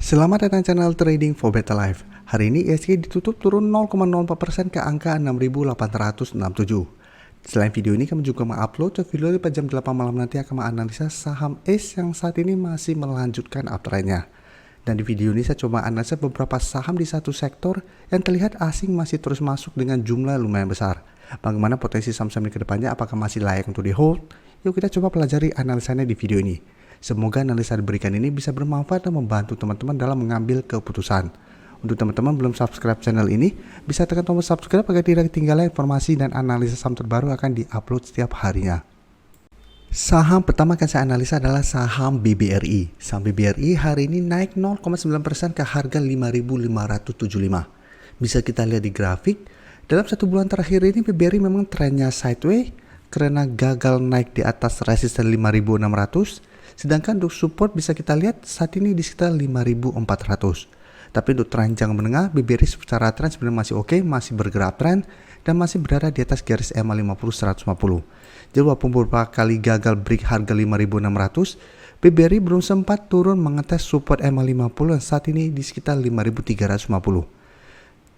Selamat datang channel Trading for Better Life. Hari ini IHSG ditutup turun 0,04% ke angka 6.867. Selain video ini, kami juga mengupload video pada jam 8 malam nanti akan menganalisa saham ACE yang saat ini masih melanjutkan uptrend-nya. Dan di video ini saya coba analisa beberapa saham di satu sektor yang terlihat asing masih terus masuk dengan jumlah lumayan besar. Bagaimana potensi saham-saham ini ke depannya, apakah masih layak untuk di hold? Yuk kita coba pelajari analisanya di video ini. Semoga analisa diberikan ini bisa bermanfaat dan membantu teman-teman dalam mengambil keputusan. Untuk teman-teman belum subscribe channel ini, bisa tekan tombol subscribe agar tidak ketinggalan informasi dan analisa saham terbaru akan diupload setiap harinya. Saham pertama yang saya analisa adalah saham BBRI. Saham BBRI hari ini naik 0,9% ke harga 5.575. Bisa kita lihat di grafik, dalam satu bulan terakhir ini BBRI memang trennya sideways karena gagal naik di atas resisten 5.600. Sedangkan untuk support bisa kita lihat saat ini di sekitar 5.400. Tapi untuk tren jangka menengah, BBRI secara tren sebenarnya masih oke, masih bergerak tren dan masih berada di atas garis EMA 50 150. Jadi walaupun beberapa kali gagal break harga 5.600, BBRI belum sempat turun mengetes support EMA 50 yang saat ini di sekitar 5.350.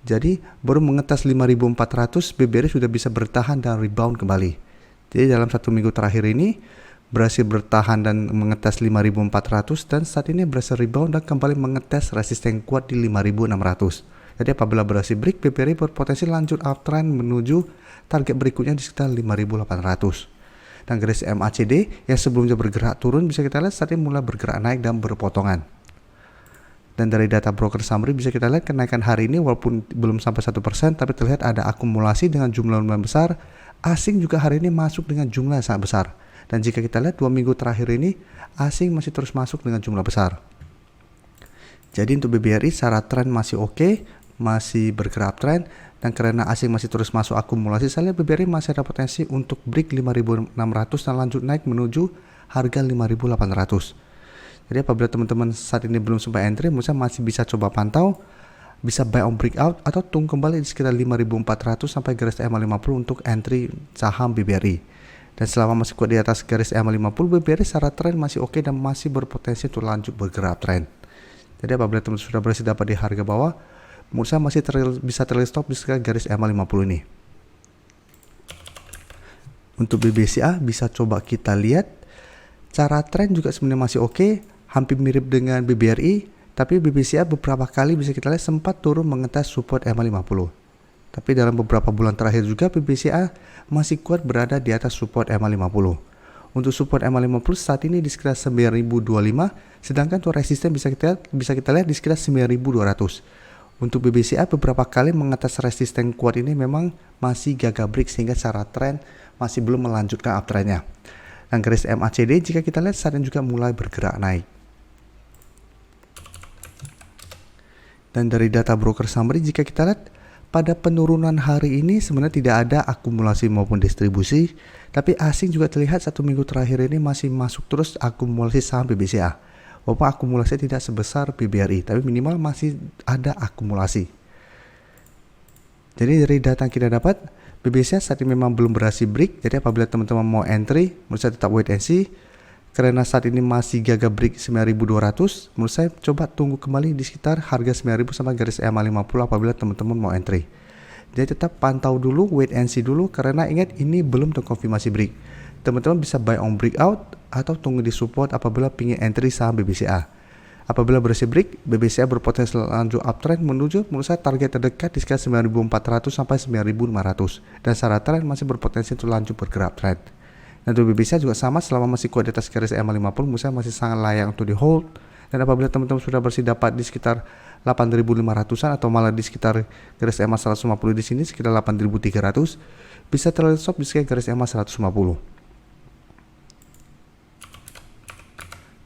Jadi baru mengetes 5.400, BBRI sudah bisa bertahan dan rebound kembali. Jadi dalam satu minggu terakhir ini berhasil bertahan dan mengetes 5.400 dan saat ini berhasil rebound dan kembali mengetes resisten kuat di 5.600. Jadi apabila berhasil break, BBRI berpotensi lanjut uptrend menuju target berikutnya di sekitar 5.800. Dan garis MACD yang sebelumnya bergerak turun bisa kita lihat saat ini mulai bergerak naik dan berpotongan. Dan dari data broker summary bisa kita lihat kenaikan hari ini walaupun belum sampai 1% tapi terlihat ada akumulasi dengan jumlah lumayan besar. Asing juga hari ini masuk dengan jumlah yang sangat besar. Dan jika kita lihat 2 minggu terakhir ini, asing masih terus masuk dengan jumlah besar. Jadi untuk BBRI secara tren masih oke, masih bergerak tren, dan karena asing masih terus masuk akumulasi, saya lihat BBRI masih ada potensi untuk break 5.600 dan lanjut naik menuju harga 5.800. Jadi apabila teman-teman saat ini belum sempat entry, menurut saya masih bisa coba pantau, bisa buy on breakout atau tunggu kembali di sekitar 5.400 sampai garis EMA 50 untuk entry saham BBRI. Dan selama masih kuat di atas garis EMA 50, BBRI secara tren masih oke dan masih berpotensi untuk lanjut bergerak tren. Jadi apabila teman sudah berhasil dapat di harga bawah, menurut saya masih bisa terlihat stop di sekitar garis EMA 50 ini. Untuk BBCA bisa coba kita lihat, cara tren juga sebenarnya masih oke, hampir mirip dengan BBRI, tapi BBCA beberapa kali bisa kita lihat sempat turun mengetes support EMA 50. Tapi dalam beberapa bulan terakhir juga BBCA masih kuat berada di atas support EMA 50. Untuk support EMA 50 saat ini di sekitar 9.025, sedangkan untuk resisten bisa kita lihat di sekitar 9.200. Untuk BBCA beberapa kali mengetes resisten kuat ini memang masih gagal break sehingga secara tren masih belum melanjutkan uptrendnya. Dan garis MACD jika kita lihat saat ini juga mulai bergerak naik. Dan dari data broker summary jika kita lihat pada penurunan hari ini sebenarnya tidak ada akumulasi maupun distribusi, tapi asing juga terlihat satu minggu terakhir ini masih masuk terus akumulasi saham BBCA. Walaupun akumulasi tidak sebesar BBRI, tapi minimal masih ada akumulasi. Jadi dari data yang kita dapat, BBCA saat ini memang belum berhasil break, jadi apabila teman-teman mau entry, menurut saya tetap wait and see. Karena saat ini masih gagal break 9.200, menurut saya coba tunggu kembali di sekitar harga 9.000 sampai garis EMA 50 apabila teman-teman mau entry. Jadi tetap pantau dulu, wait and see dulu karena ingat ini belum terkonfirmasi break. Teman-teman bisa buy on breakout atau tunggu di support apabila ingin entry saham BBCA. Apabila berhasil break, BBCA berpotensi lanjut uptrend menuju menurut saya target terdekat di sekitar 9.400 sampai 9.500 dan secara tren masih berpotensi untuk lanjut bergerak trend. Dan untuk BBCA juga sama, selama masih kuat di atas garis EMA 50, menurut saya masih sangat layak untuk di hold. Dan apabila teman-teman sudah bersih dapat di sekitar 8.500-an atau malah di sekitar garis EMA 150 di sini sekitar 8.300, bisa terlihat stop di sekitar garis EMA 150.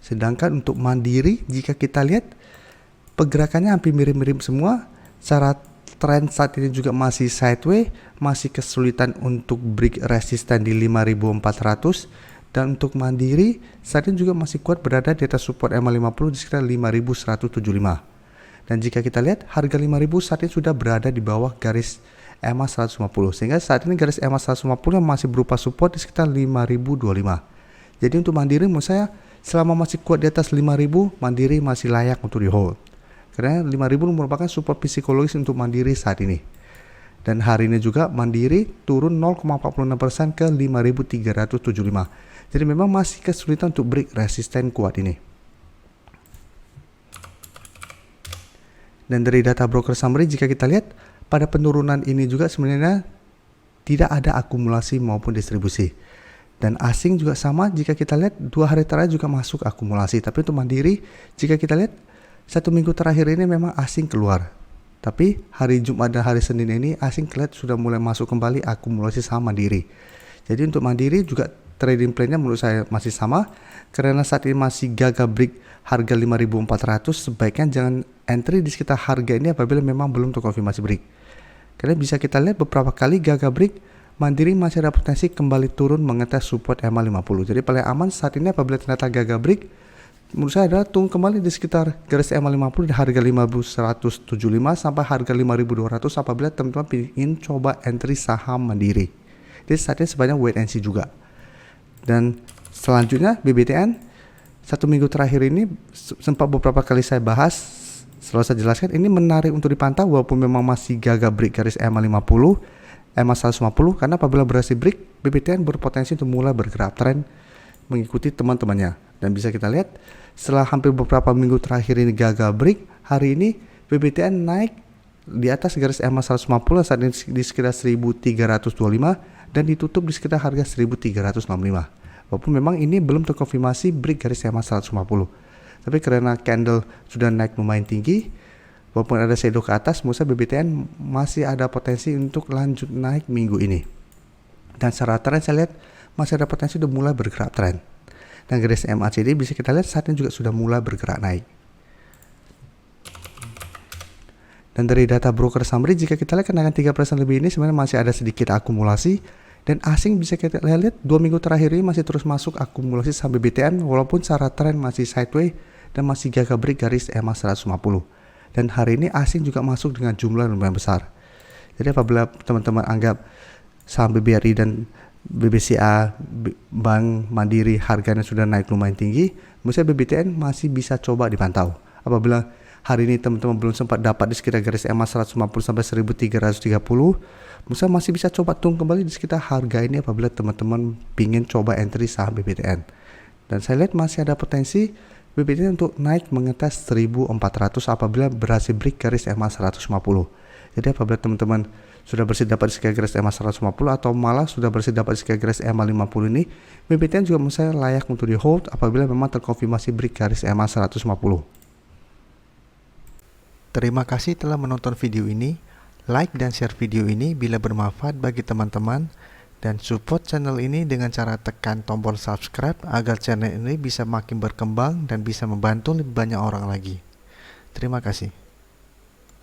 Sedangkan untuk Mandiri jika kita lihat pergerakannya hampir mirip-mirip semua, secara tren saat ini juga masih sideways, masih kesulitan untuk break resisten di 5.400 dan untuk Mandiri saat ini juga masih kuat berada di atas support EMA 50 di sekitar 5.175. Dan jika kita lihat harga 5.000 saat ini sudah berada di bawah garis EMA 150 sehingga saat ini garis EMA 150 yang masih berupa support di sekitar 5.025. Jadi untuk Mandiri menurut saya selama masih kuat di atas 5.000, Mandiri masih layak untuk di hold. Karena 5.000 merupakan support psikologis untuk Mandiri saat ini. Dan hari ini juga Mandiri turun 0,46% ke 5.375. Jadi memang masih kesulitan untuk break resisten kuat ini. Dan dari data broker summary, jika kita lihat pada penurunan ini juga sebenarnya tidak ada akumulasi maupun distribusi. Dan asing juga sama, jika kita lihat 2 hari terakhir juga masuk akumulasi. Tapi untuk Mandiri, jika kita lihat 1 minggu terakhir ini memang asing keluar. Tapi hari Jumat dan hari Senin ini asing kelihatan sudah mulai masuk kembali akumulasi saham Mandiri. Jadi untuk Mandiri juga trading plan-nya menurut saya masih sama. Karena saat ini masih gagal break harga 5.400, sebaiknya jangan entry di sekitar harga ini apabila memang belum terkonfirmasi break. Karena bisa kita lihat beberapa kali gagal break, Mandiri masih ada potensi kembali turun mengetes support EMA50. Jadi paling aman saat ini apabila ternyata gagal break, menurut saya adalah tunggu kembali di sekitar garis EMA50 di harga 5.175 sampai harga 5.200 apabila teman-teman ingin coba entry saham Mandiri. Jadi saat ini sebanyak wait and see juga. Dan selanjutnya BBTN 1 minggu terakhir ini sempat beberapa kali saya bahas, selalu saya jelaskan ini menarik untuk dipantau walaupun memang masih gagal break garis EMA50, EMA150, karena apabila berhasil break, BBTN berpotensi untuk mulai bergerak tren mengikuti teman-temannya. Dan bisa kita lihat setelah hampir beberapa minggu terakhir ini gagal break, hari ini BBTN naik di atas garis EMA150 saat ini di sekitar 1.325 dan ditutup di sekitar harga 1.365. Walaupun memang ini belum terkonfirmasi break garis EMA150. Tapi karena candle sudah naik lumayan tinggi, walaupun ada shadow ke atas, menurut saya BBTN masih ada potensi untuk lanjut naik minggu ini. Dan secara tren saya lihat masih ada potensi untuk mulai bergerak tren. Dan garis MACD bisa kita lihat saat ini juga sudah mulai bergerak naik. Dan dari data broker summary, jika kita lihat kenaikan 3% lebih ini sebenarnya masih ada sedikit akumulasi. Dan asing bisa kita lihat 2 minggu terakhir ini masih terus masuk akumulasi saham BBTN walaupun secara tren masih sideways dan masih gagal break garis EMA150. Dan hari ini asing juga masuk dengan jumlah yang lumayan besar. Jadi apabila teman-teman anggap saham BBRI dan BBCA, Bank Mandiri harganya sudah naik lumayan tinggi, misalnya BBTN masih bisa coba dipantau. Apabila hari ini teman-teman belum sempat dapat di sekitar garis EMA150 sampai 1.330, misalnya masih bisa coba tunggu kembali di sekitar harga ini apabila teman-teman ingin coba entry saham BBTN. Dan saya lihat masih ada potensi BBTN untuk naik mengetes 1.400 apabila berhasil break garis EMA150. Jadi apabila teman-teman sudah berhasil dapat di sekitar garis EMA150 atau malah sudah berhasil dapat di sekitar garis EMA50 ini, BBTN juga menurut saya layak untuk di hold apabila memang terkonfirmasi break garis EMA150. Terima kasih telah menonton video ini. Like dan share video ini bila bermanfaat bagi teman-teman, dan support channel ini dengan cara tekan tombol subscribe agar channel ini bisa makin berkembang dan bisa membantu lebih banyak orang lagi. Terima kasih.